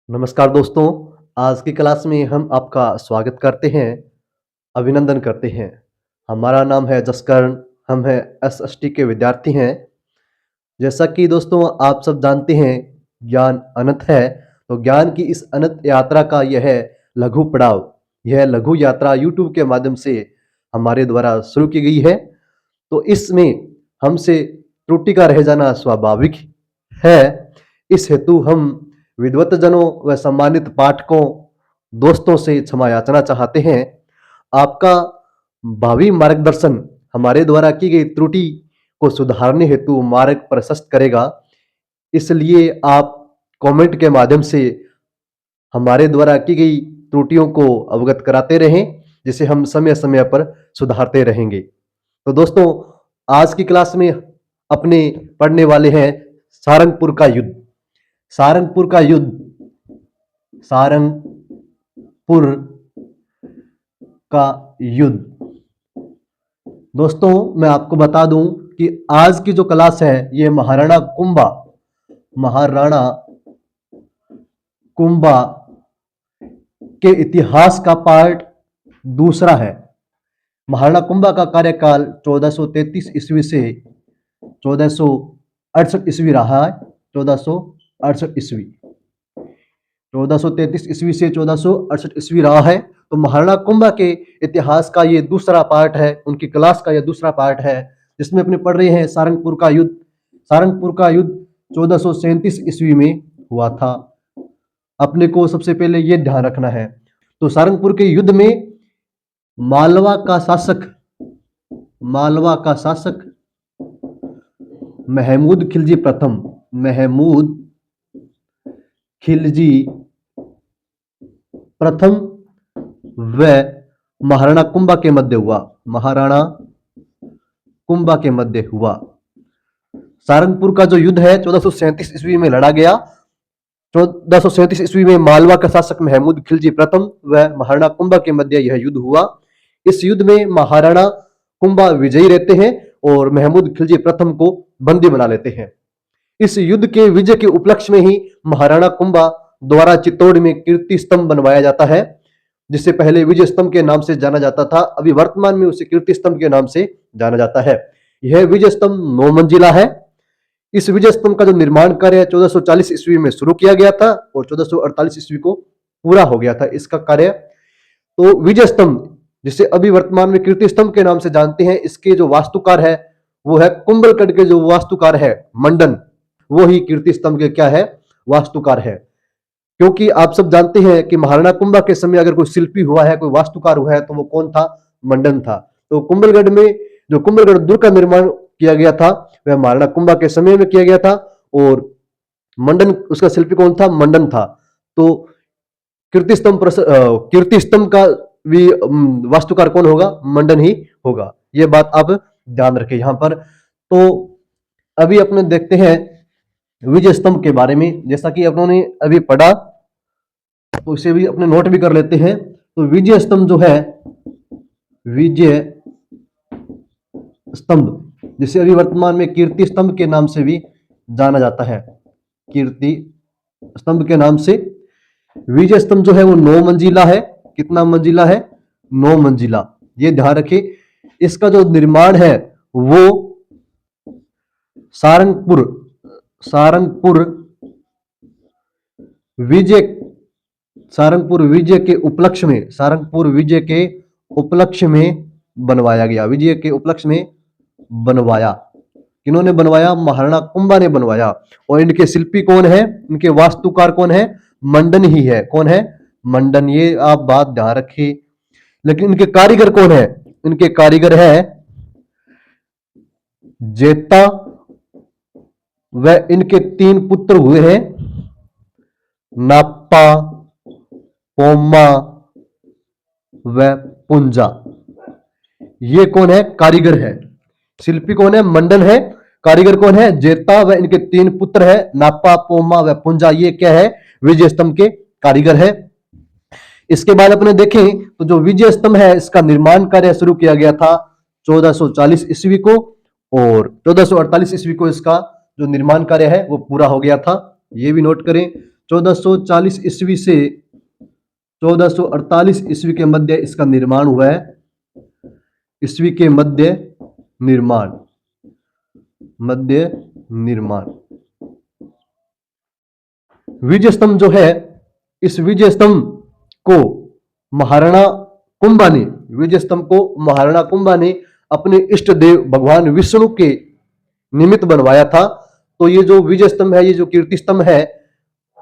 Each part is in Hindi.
नमस्कार दोस्तों, आज की क्लास में हम आपका स्वागत करते हैं, अभिनंदन करते हैं। हमारा नाम है जसकरण, हम हैं एसएसटी के विद्यार्थी हैं। जैसा कि दोस्तों आप सब जानते हैं, ज्ञान अनंत है, तो ज्ञान की इस अनंत यात्रा का यह लघु पड़ाव, यह लघु यात्रा यूट्यूब के माध्यम से हमारे द्वारा शुरू की गई है। तो इसमें हमसे त्रुटि का रह जाना स्वाभाविक है। इस हेतु हम विद्वत्तजनों व सम्मानित पाठकों, दोस्तों से क्षमा याचना चाहते हैं। आपका भावी मार्गदर्शन हमारे द्वारा की गई त्रुटि को सुधारने हेतु मार्ग प्रशस्त करेगा। इसलिए आप कमेंट के माध्यम से हमारे द्वारा की गई त्रुटियों को अवगत कराते रहें, जिसे हम समय समय पर सुधारते रहेंगे। तो दोस्तों, आज की क्लास में अपने पढ़ने वाले हैं सारंगपुर का युद्ध। सारंगपुर का युद्ध, सारंगपुर का युद्ध। दोस्तों, मैं आपको बता दूं कि आज की जो क्लास है ये महाराणा कुंभा के इतिहास का पार्ट दूसरा है। महाराणा कुंभा का कार्यकाल 1433 ईस्वी से 1468 ईस्वी रहा है। 1468 ईस्वी, 1433 ईस्वी से 1468 ईस्वी रहा है। तो महाराणा कुंभा के इतिहास का ये दूसरा पार्ट है, उनकी क्लास का यह दूसरा पार्ट है, जिसमें अपने पढ़ रहे हैं सारंगपुर का युद्ध। सारंगपुर का युद्ध 1437 ईस्वी में हुआ था। अपने को सबसे पहले ये ध्यान रखना है। तो सारंगपुर के युद्ध में मालवा का शासक महमूद खिलजी प्रथम, महमूद खिलजी प्रथम व महाराणा कुंभा के मध्य हुआ। महाराणा कुंभा के मध्य हुआ। सारंगपुर का जो युद्ध है 1437 ईस्वी में लड़ा गया। 1437 ईस्वी में मालवा का शासक महमूद खिलजी प्रथम व महाराणा कुंभा के मध्य यह युद्ध हुआ। इस युद्ध में महाराणा कुंभा विजयी रहते हैं और महमूद खिलजी प्रथम को बंदी बना लेते हैं। इस युद्ध के विजय के उपलक्ष्य में ही महाराणा कुंभा द्वारा चित्तौड़ में कीर्ति स्तंभ बनवाया जाता है, जिसे पहले विजय स्तंभ के नाम से जाना जाता था। अभी वर्तमान में उसे कीर्ति स्तंभ के नाम से जाना जाता है। यह विजय स्तंभ 9 मंजिला है। इस विजय स्तंभ का जो निर्माण कार्य 1440 ईस्वी में शुरू किया गया था और 1448 ईस्वी को पूरा हो गया था इसका कार्य। तो विजय स्तंभ, जिसे अभी वर्तमान में कीर्ति स्तंभ के नाम से जानते हैं, इसके जो वास्तुकार है वो है कुंभलगढ़ के जो वास्तुकार है मंडन, वो ही कीर्ति स्तंभ के क्या है, वास्तुकार है। क्योंकि आप सब जानते हैं कि महाराणा कुंभा के समय अगर कोई शिल्पी हुआ है, कोई वास्तुकार हुआ है, तो वो कौन था? मंडन था। तो कुंभलगढ़ में जो कुंभलगढ़ दुर्ग का निर्माण किया गया था वह महाराणा कुंभा के समय में किया गया था और मंडन, उसका शिल्पी कौन था? मंडन था। तो कीर्ति स्तंभ का भी वास्तुकार कौन होगा? मंडन ही होगा। ये बात आप ध्यान रखें यहां पर। तो अभी अपने देखते हैं विजय स्तंभ के बारे में। जैसा कि अपनों अभी पढ़ा, तो उसे भी अपने नोट भी कर लेते हैं। तो विजय स्तंभ जो है, विजय स्तंभ, जिसे अभी वर्तमान में कीर्ति स्तंभ के नाम से भी जाना जाता है, कीर्ति स्तंभ के नाम से। विजय स्तंभ जो है वो 9 मंजिला है। कितना मंजिला है? 9 मंजिला। ये ध्यान रखें। इसका जो निर्माण है वो सारंगपुर विजय के उपलक्ष्य में बनवाया गया। विजय के उपलक्ष्य में बनवाया। किन्होंने बनवाया? महाराणा कुंभा ने बनवाया। और इनके शिल्पी कौन है? इनके वास्तुकार कौन है? मंडन ही है। कौन है? मंडन। ये आप बात ध्यान रखिए। लेकिन इनके कारीगर कौन है? इनके कारीगर है जेता व इनके 3 पुत्र हुए हैं, नाप्पा, पोम्मा व पुंजा। ये कौन है? कारीगर है। शिल्पी कौन है? मंडन है। कारीगर कौन है? जेता व इनके 3 पुत्र है, नाप्पा, पोम्मा व पुंजा। ये क्या है? विजय स्तंभ के कारीगर है। इसके बाद अपने देखें तो जो विजय स्तंभ है इसका निर्माण कार्य शुरू किया गया था 1440 ईस्वी को और 1448 ईस्वी को इसका जो निर्माण कार्य है वो पूरा हो गया था। ये भी नोट करें। 1440 ईस्वी से 1448 ईस्वी के मध्य इसका निर्माण हुआ है। ईस्वी के मध्य निर्माण विजय स्तंभ जो है, इस विजय स्तंभ को महाराणा कुंभा ने अपने इष्ट देव भगवान विष्णु के निमित्त बनवाया था। तो ये जो विजय स्तंभ है, ये जो कीर्ति स्तंभ है,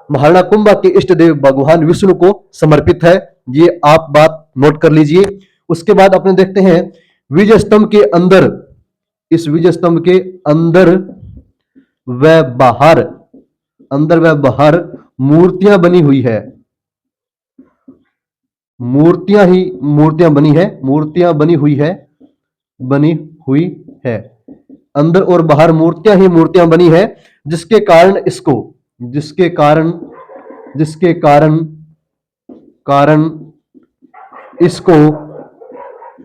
महाराणा कुंभा के इष्ट देव भगवान विष्णु को समर्पित है। ये आप बात नोट कर लीजिए। उसके बाद अपने देखते हैं विजय स्तंभ के अंदर, इस विजय स्तंभ के अंदर व बाहर मूर्तियां बनी हुई है। मूर्तियां बनी हुई है। अंदर और बाहर मूर्तियां बनी है, जिसके कारण इसको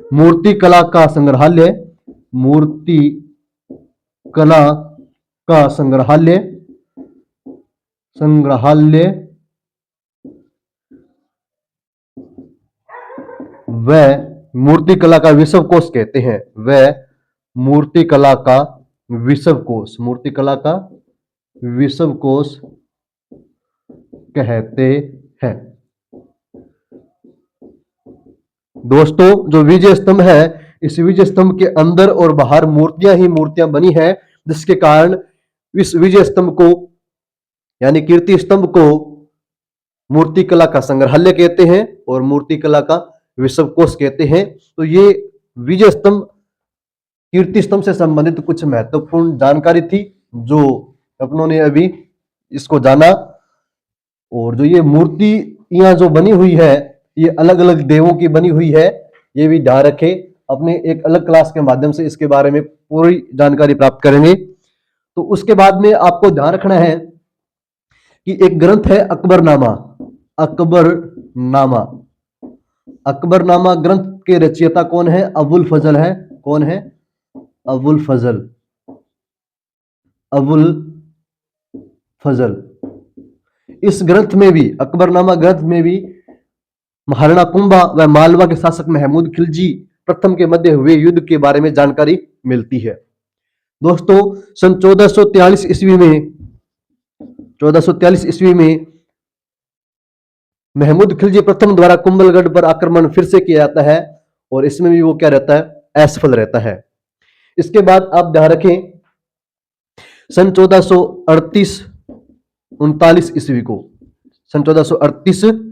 मूर्ति कला का संग्रहालय व मूर्ति कला का विश्व कोश कहते हैं। मूर्ति कला का विश्व कोश कहते हैं। दोस्तों, जो विजय स्तंभ है, इस विजय स्तंभ के अंदर और बाहर मूर्तियां बनी है, जिसके कारण इस विजय स्तंभ को यानी कीर्ति स्तंभ को मूर्ति कला का संग्रहालय कहते हैं और मूर्ति कला का विश्व कोश कहते हैं। तो ये विजय स्तंभ कीर्ति स्तंभ से संबंधित कुछ महत्वपूर्ण जानकारी थी जो अपनों ने अभी इसको जाना। और जो ये मूर्तियां जो बनी हुई है, ये अलग अलग देवों की बनी हुई है, ये भी ध्यान रखें। अपने एक अलग क्लास के माध्यम से इसके बारे में पूरी जानकारी प्राप्त करेंगे। तो उसके बाद में आपको ध्यान रखना है कि एक ग्रंथ है अकबरनामा ग्रंथ के रचयिता कौन है? अबुल फजल है। कौन है? अबुल फजल। इस ग्रंथ में भी, अकबरनामा ग्रंथ में भी महाराणा कुंभा व मालवा के शासक महमूद खिलजी प्रथम के मध्य हुए युद्ध के बारे में जानकारी मिलती है। दोस्तों, सन 1443 ईस्वी में महमूद खिलजी प्रथम द्वारा कुंभलगढ़ पर आक्रमण फिर से किया जाता है और इसमें भी वो क्या रहता है? असफल रहता है। इसके बाद आप ध्यान रखें, सन 1438-39 ईस्वी को, सन 1438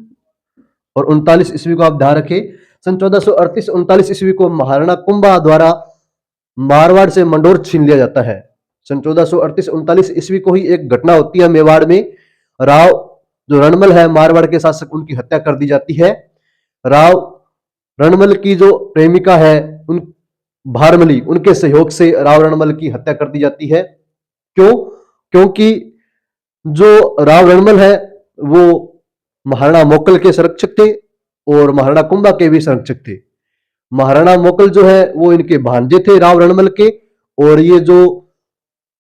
और 39 ईस्वी को आप ध्यान रखें। सन 1438-39 ईस्वी को महाराणा कुंभा द्वारा मारवाड़ से मंडोर छीन लिया जाता है। सन 1438-39 ईस्वी को ही एक घटना होती है मेवाड़ में। राव जो रणमल है, मारवाड़ के शासक, उनकी हत्या कर दी जाती है। राव रणमल की जो प्रेमिका है, उन भारमली, उनके सहयोग से राव रणमल की हत्या कर दी जाती है। क्यों? क्योंकि जो राव रणमल है वो महाराणा मोकल के संरक्षक थे और महाराणा कुंभा के भी संरक्षक थे। महाराणा मोकल जो है वो इनके भांजे थे राव रणमल के, और ये जो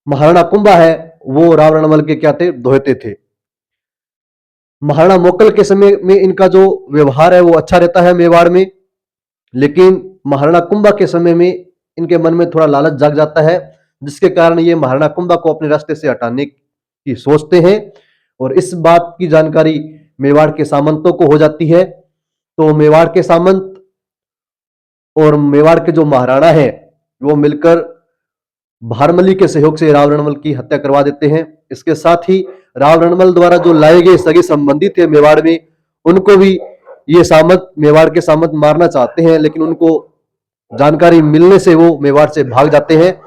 महाराणा कुंभा है वो राव रणमल के क्या थे? दोहते थे। महाराणा मोकल के समय में इनका जो व्यवहार है वो अच्छा रहता है मेवाड़ में, लेकिन महाराणा कुंभा के समय में इनके मन में थोड़ा लालच जाग जाता है, जिसके कारण ये महाराणा कुंभा को अपने रास्ते से हटाने की सोचते हैं। और इस बात की जानकारी मेवाड़ के सामंतों को हो जाती है। तो मेवाड़ के सामंत और मेवाड़ के जो महाराणा है वो मिलकर भारमली के सहयोग से राव रणमल की हत्या करवा देते हैं। इसके साथ ही राव रणमल द्वारा जो लाए गए सगे संबंधी थे मेवाड़ में, उनको भी ये सामंत, मेवाड़ के सामंत मारना चाहते हैं, लेकिन उनको जानकारी मिलने से वो मेवाड़ से भाग जाते हैं,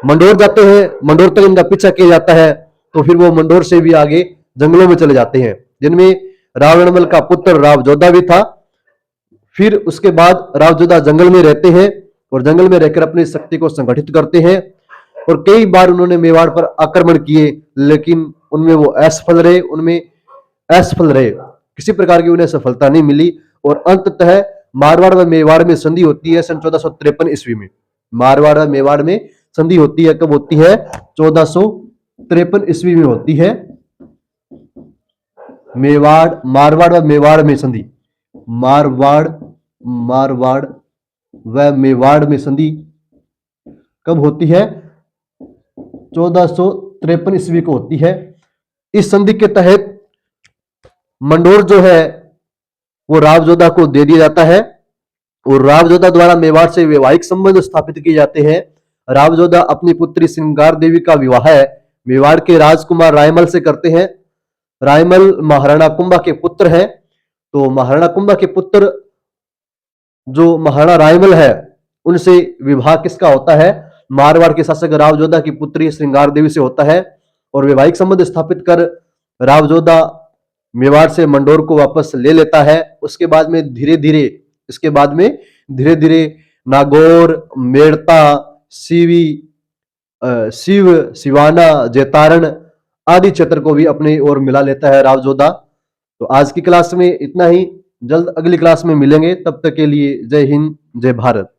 मंडोर जाते हैं। मंडोर तक इनका पीछा किया जाता है, तो फिर वो मंडोर से भी आगे जंगलों में चले जाते हैं, जिनमें राव रणमल का पुत्र राव जोधा भी था। फिर उसके बाद राव जोधा जंगल में रहते हैं और जंगल में रहकर अपनी शक्ति को संगठित करते हैं, और कई बार उन्होंने मेवाड़ पर आक्रमण किए, लेकिन उनमें वो असफल रहे। किसी प्रकार की उन्हें सफलता नहीं मिली और अंततः मारवाड़ व मेवाड़ में संधि होती है सन 1453 ईस्वी में। मारवाड़ व मेवाड़ में संधि होती है, कब होती है? 1453 ईस्वी में होती है। मेवाड़, मारवाड़ व मेवाड़ में संधि, मारवाड़, मारवाड़ व मेवाड़ में संधि कब होती है? 1453 ईस्वी को होती है। इस संधि के तहत मंडोर जो है वो रावजोधा को दे दिया जाता है और रावजोधा द्वारा मेवाड़ से वैवाहिक संबंध स्थापित किए जाते हैं। रावजोधा अपनी पुत्री श्रृंगार देवी का विवाह है मेवाड़ के राजकुमार रायमल से करते हैं। रायमल महाराणा कुंभा के पुत्र हैं। तो महाराणा कुंभा के पुत्र जो महाराणा रायमल है उनसे विवाह किसका होता है? मारवाड़ के शासक रावजोधा की पुत्री श्रृंगार देवी से होता है और वैवाहिक संबंध स्थापित कर रावजोधा मेवाड़ से मंडोर को वापस ले लेता है। उसके बाद में धीरे धीरे इसके बाद में धीरे धीरे नागौर, मेड़ता, सीवी, शिव, सिवाना, जैतारण आदि क्षेत्र को भी अपने ओर मिला लेता है रावजोधा। तो आज की क्लास में इतना ही। जल्द अगली क्लास में मिलेंगे। तब तक के लिए जय हिंद, जय भारत।